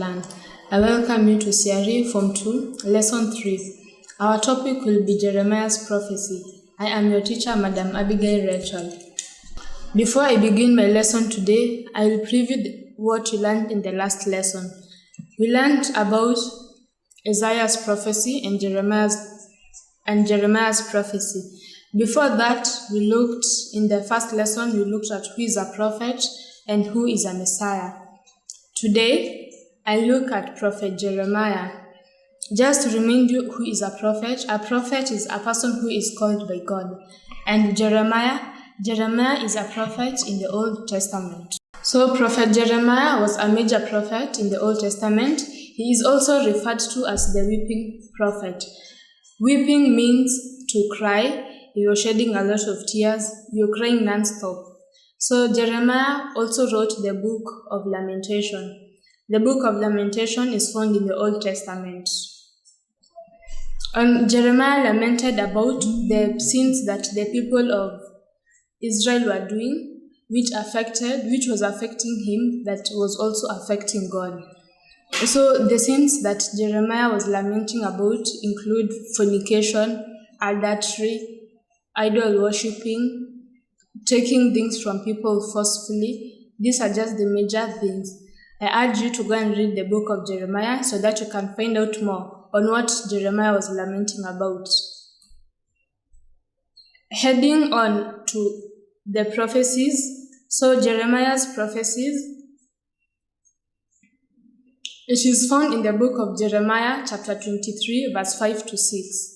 learn. I welcome you to CRE Form 2, lesson 3. Our topic will be Jeremiah's prophecy. I am your teacher, Madam Abigail Rachel. Before I begin my lesson today, I will preview what we learned in the last lesson. We learned about Isaiah's prophecy and Jeremiah's prophecy. Before that, in the first lesson, we looked at who is a prophet and who is a Messiah. Today, I look at Prophet Jeremiah. Just to remind you who is a prophet is a person who is called by God. And Jeremiah is a prophet in the Old Testament. So Prophet Jeremiah was a major prophet in the Old Testament. He is also referred to as the weeping prophet. Weeping means to cry. You're shedding a lot of tears. You're crying non-stop. So Jeremiah also wrote the book of Lamentation. The book of Lamentation is found in the Old Testament. And Jeremiah lamented about the sins that the people of Israel were doing, which was affecting him, that was also affecting God. So the sins that Jeremiah was lamenting about include fornication, adultery, idol worshipping, taking things from people forcefully. These are just the major things. I urge you to go and read the book of Jeremiah so that you can find out more on what Jeremiah was lamenting about. Heading on to the prophecies. So Jeremiah's prophecies, it is found in the book of Jeremiah chapter 23 verse 5 to 6.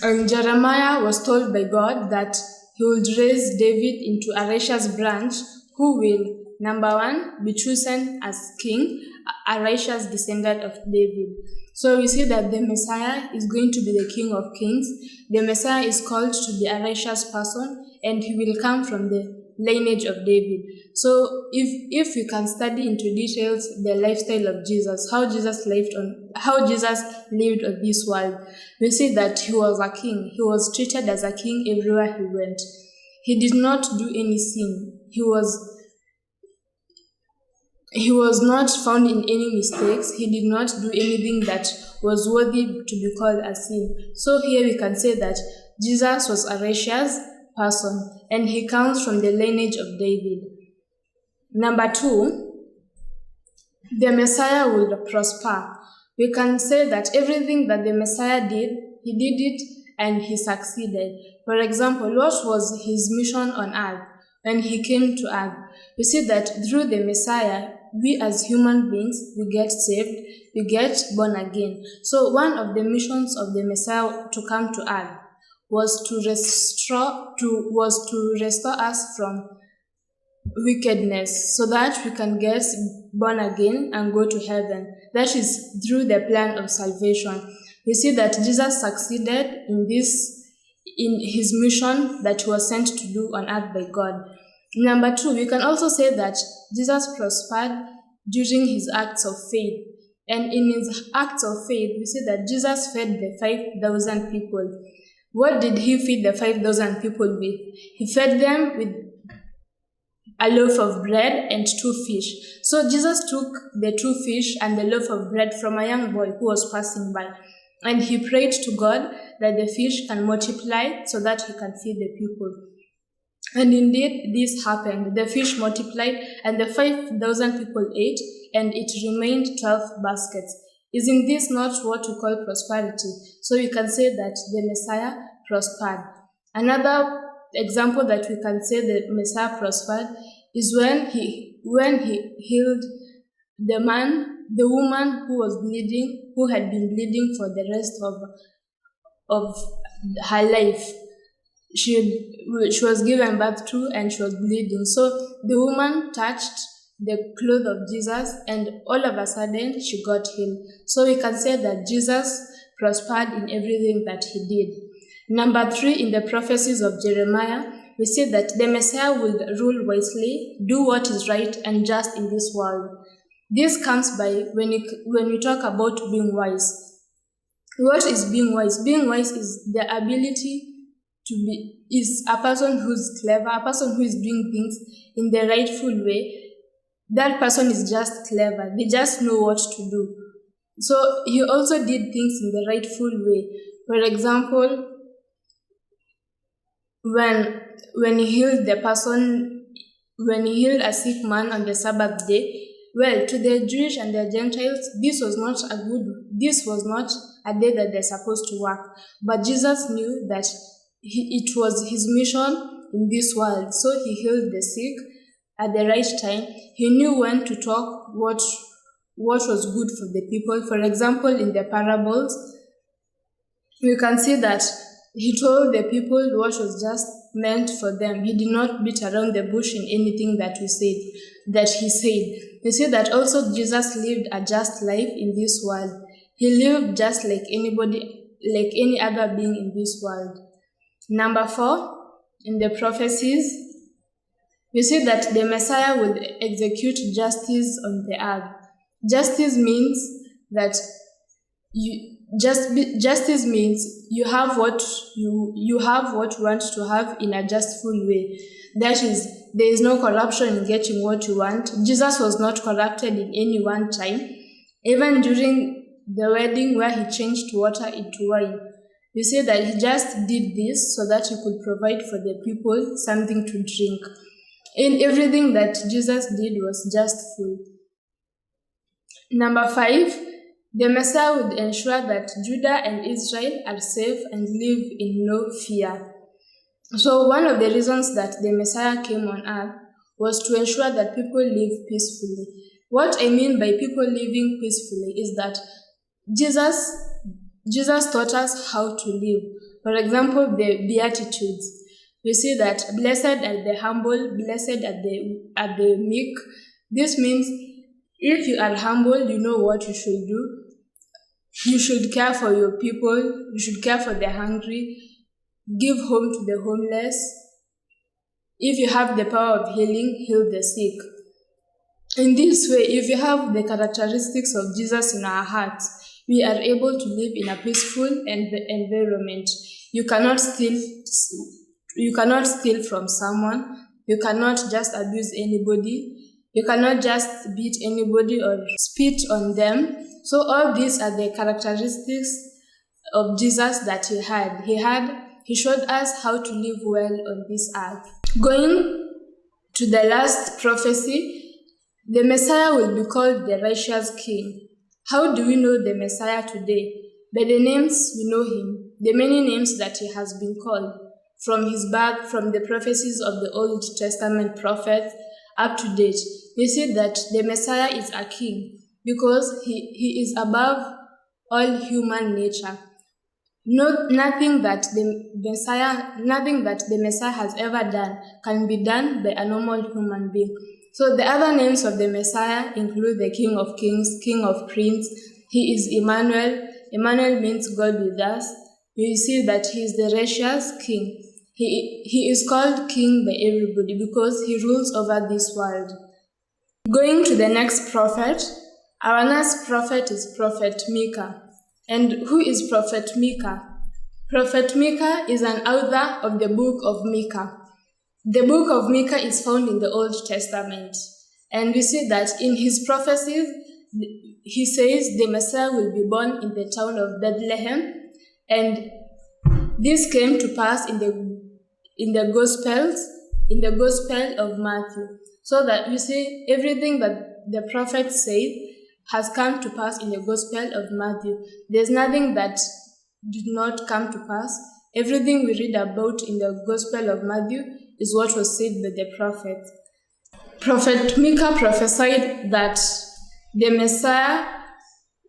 And Jeremiah was told by God that he would raise David into a righteous branch who will, number one, be chosen as king, a righteous descendant of David. So we see that the Messiah is going to be the King of Kings. The Messiah is called to be a righteous person, and he will come from the lineage of David. So if we can study into details the lifestyle of Jesus, how Jesus lived on this world, we see that he was a king. He was treated as a king everywhere he went. He did not do any sin. He was not found in any mistakes. He did not do anything that was worthy to be called a sin. So here we can say that Jesus was a righteous person, and he comes from the lineage of David. Number two, the Messiah will prosper. We can say that everything that the Messiah did, he did it and he succeeded. For example, what was his mission on earth when he came to earth? We see that through the Messiah, we as human beings, we get saved, we get born again. So one of the missions of the Messiah to come to earth was to restore us from wickedness so that we can get born again and go to heaven. That is through the plan of salvation. We see that Jesus succeeded in his mission that he was sent to do on earth by God. Number two, we can also say that Jesus prospered during his acts of faith. And in his acts of faith, we see that Jesus fed the 5,000 people. What did he feed the 5,000 people with? He fed them with a loaf of bread and 2 fish. So Jesus took the 2 fish and the loaf of bread from a young boy who was passing by, and he prayed to God that the fish can multiply so that he can feed the people. And indeed, this happened. The fish multiplied, and the 5,000 people ate, and it remained 12 baskets. Isn't this not what we call prosperity? So we can say that the Messiah prospered. Another example that we can say the Messiah prospered is when he healed the woman who was bleeding, who had been bleeding for the rest of her life. She was given birth to and she was bleeding. So the woman touched the cloth of Jesus, and all of a sudden she got healed. So we can say that Jesus prospered in everything that he did. Number three, in the prophecies of Jeremiah, we see that the Messiah will rule wisely, do what is right and just in this world. This comes by when we talk about being wise. What is being wise? Being wise is the ability is a person who's clever, a person who is doing things in the rightful way, that person is just clever. They just know what to do. So he also did things in the rightful way. For example, when he healed the person, when he healed a sick man on the Sabbath day, well, to the Jewish and the Gentiles, this was not a day that they're supposed to work. But Jesus knew that it was his mission in this world. So he healed the sick at the right time. He knew when to talk what was good for the people. For example, in the parables, we can see that he told the people what was just meant for them. He did not beat around the bush in anything that he said. You see that also Jesus lived a just life in this world. He lived just like any other being in this world. Number 4, in the prophecies, you see that the Messiah would execute justice on the earth. Justice means that justice means you have what you want to have in a justful way. That is, there is no corruption in getting what you want. Jesus was not corrupted in any one time, even during the wedding where he changed water into wine. You see that he just did this so that he could provide for the people something to drink. In everything that Jesus did was justful. Number 5, the Messiah would ensure that Judah and Israel are safe and live in no fear. So one of the reasons that the Messiah came on earth was to ensure that people live peacefully. What I mean by people living peacefully is that Jesus taught us how to live. For example, the Beatitudes. We see that blessed are the humble, blessed are the meek. This means if you are humble, you know what you should do. You should care for your people. You should care for the hungry. Give home to the homeless. If you have the power of healing, heal the sick. In this way, if you have the characteristics of Jesus in our hearts, we are able to live in a peaceful environment. You cannot steal from someone. You cannot just abuse anybody. You cannot just beat anybody or spit on them. So all these are the characteristics of Jesus that he had. He showed us how to live well on this earth. Going to the last prophecy, the Messiah will be called the righteous King. How do we know the Messiah today? By the names we know him, the many names that he has been called, from his birth, from the prophecies of the Old Testament prophets up to date. We see that the Messiah is a king because he is above all human nature. Nothing that the Messiah has ever done can be done by a normal human being. So the other names of the Messiah include the King of Kings, King of Prince. He is Emmanuel. Emmanuel means God with us. You see that he is the righteous King. He is called King by everybody because he rules over this world. Going to the next prophet, our next prophet is Prophet Micah. And who is Prophet Micah? Prophet Micah is an author of the book of Micah. The book of Micah is found in the Old Testament. And we see that in his prophecies, he says the Messiah will be born in the town of Bethlehem. And this came to pass in the Gospel of Matthew. So that we see everything that the prophet said has come to pass in the Gospel of Matthew. There's nothing that did not come to pass. Everything we read about in the Gospel of Matthew is what was said by the prophet. Prophet Micah prophesied that the Messiah,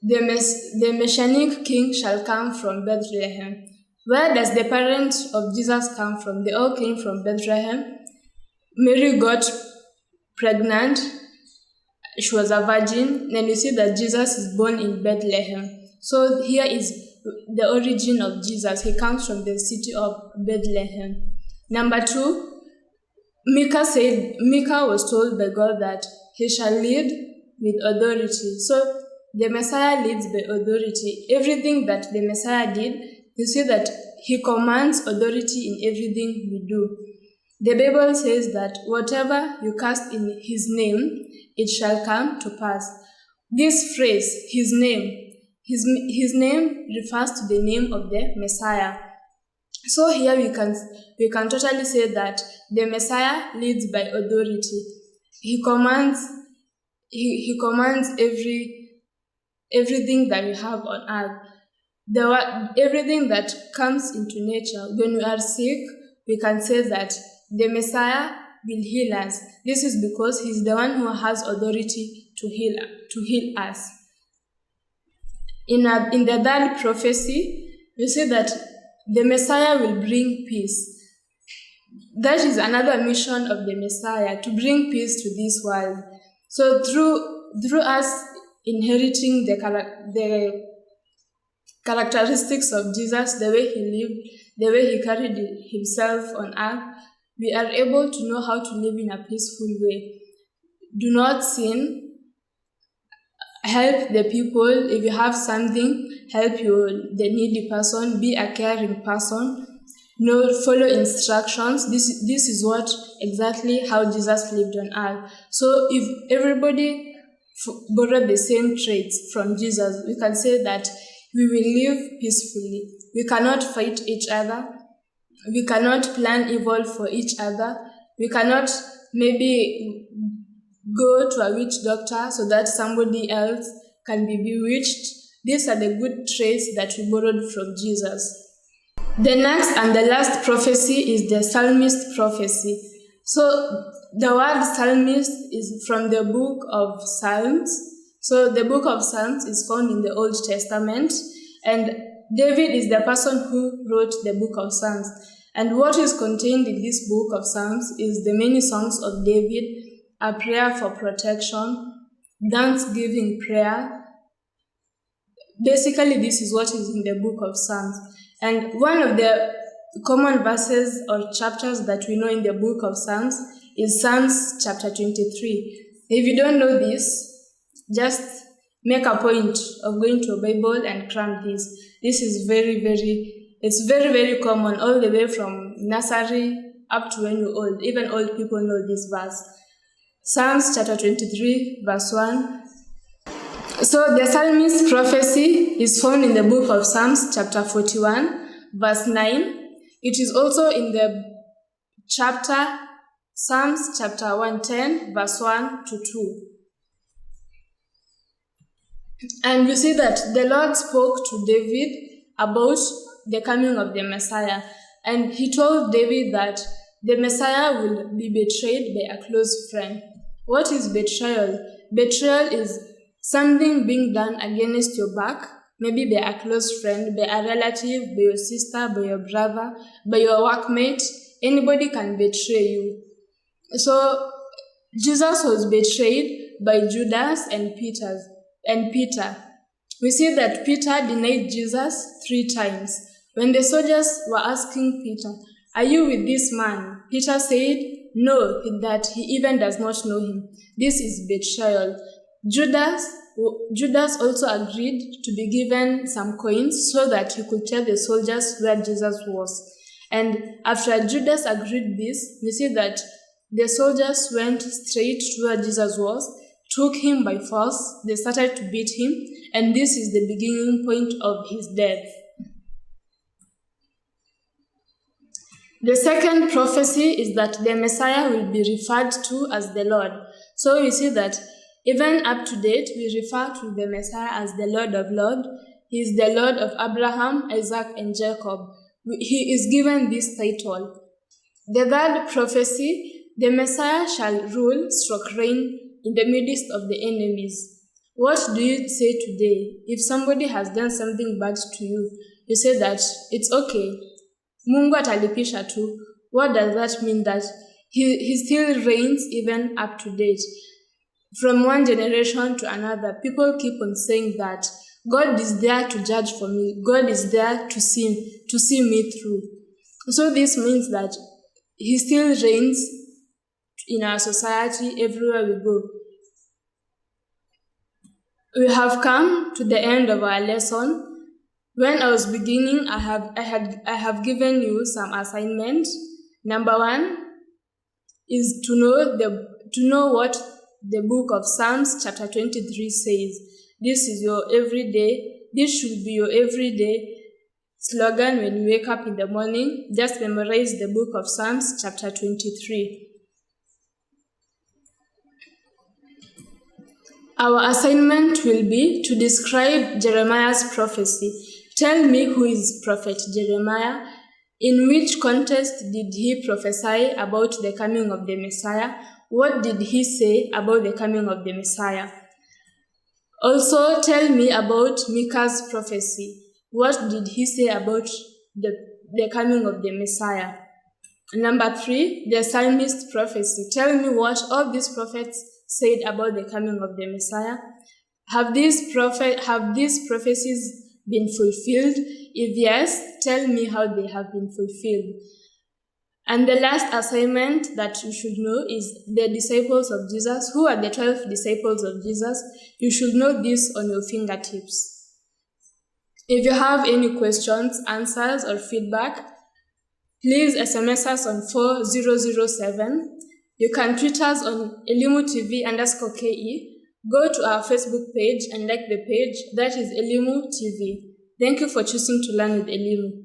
the Messianic king shall come from Bethlehem. Where does the parents of Jesus come from? They all came from Bethlehem. Mary got pregnant. She was a virgin. And you see that Jesus is born in Bethlehem. So here is the origin of Jesus. He comes from the city of Bethlehem. Number 2, Micah was told by God that he shall lead with authority. So the Messiah leads by authority. Everything that the Messiah did, you see that he commands authority in everything we do. The Bible says that whatever you cast in his name, it shall come to pass. This phrase, his name refers to the name of the Messiah. So here we can totally say that the Messiah leads by authority. He commands everything that we have on earth. Everything that comes into nature. When we are sick, we can say that the Messiah will heal us. This is because he's the one who has authority to heal us. In the third prophecy, we say that the Messiah will bring peace. That is another mission of the Messiah, to bring peace to this world. So through us inheriting the characteristics of Jesus, the way he lived, the way he carried himself on earth, we are able to know how to live in a peaceful way. Do not sin. Help the people. If you have something, help the needy person. Be a caring person. Follow instructions. This is what exactly how Jesus lived on earth. So if everybody borrow the same traits from Jesus, we can say that we will live peacefully. We cannot fight each other. We cannot plan evil for each other. We cannot maybe go to a witch doctor so that somebody else can be bewitched. These are the good traits that we borrowed from Jesus. The next and the last prophecy is the Psalmist Prophecy. So the word Psalmist is from the book of Psalms. So the book of Psalms is found in the Old Testament, and David is the person who wrote the book of Psalms. And what is contained in this book of Psalms is the many songs of David, a prayer for protection, thanksgiving prayer. Basically, this is what is in the book of Psalms. And one of the common verses or chapters that we know in the book of Psalms is Psalms chapter 23. If you don't know this, just make a point of going to a Bible and cram this. This is it's very, very common, all the way from nursery up to when you're old. Even old people know this verse. Psalms chapter 23, verse 1. So the Psalmist prophecy is found in the book of Psalms chapter 41, verse 9. It is also in the chapter Psalms chapter 110, verse 1 to 2. And you see that the Lord spoke to David about the coming of the Messiah. And he told David that the Messiah will be betrayed by a close friend. What is betrayal? Betrayal is something being done against your back, maybe by a close friend, by a relative, by your sister, by your brother, by your workmate. Anybody can betray you. So Jesus was betrayed by Judas and Peter. We see that Peter denied Jesus 3 times. When the soldiers were asking Peter, "Are you with this man?" Peter said, "No, that he even does not know him." This is betrayal. Judas also agreed to be given some coins so that he could tell the soldiers where Jesus was. And after Judas agreed this, we see that the soldiers went straight to where Jesus was, took him by force, they started to beat him, and this is the beginning point of his death. The second prophecy is that the Messiah will be referred to as the Lord. So we see that even up to date, we refer to the Messiah as the Lord of Lords. He is the Lord of Abraham, Isaac, and Jacob. He is given this title. The third prophecy, the Messiah shall rule, reign in the midst of the enemies. What do you say today? If somebody has done something bad to you, you say that it's okay. Mungu atalipisha tu. What does that mean? That he still reigns even up to date. From one generation to another, people keep on saying that God is there to judge for me. God is there to see me through. So this means that he still reigns in our society everywhere we go. We have come to the end of our lesson. When I was beginning, I have given you some assignment. Number 1, is to know what the book of Psalms chapter 23 says. This should be your everyday slogan when you wake up in the morning. Just memorize the book of Psalms chapter 23. Our assignment will be to describe Jeremiah's prophecy. Tell me, who is Prophet Jeremiah? In which context did he prophesy about the coming of the Messiah? What did he say about the coming of the Messiah? Also, tell me about Micah's prophecy. What did he say about the coming of the Messiah? Number 3, the Psalmist prophecy. Tell me what all these prophets said about the coming of the Messiah. Have these prophecies been fulfilled? If yes, tell me how they have been fulfilled. And the last assignment that you should know is the disciples of Jesus. Who are the 12 disciples of Jesus? You should know this on your fingertips. If you have any questions, answers, or feedback, please SMS us on 4007. You can tweet us on elimutv_ke. Go to our Facebook page and like the page. That is Elimu TV. Thank you for choosing to learn with Elimu.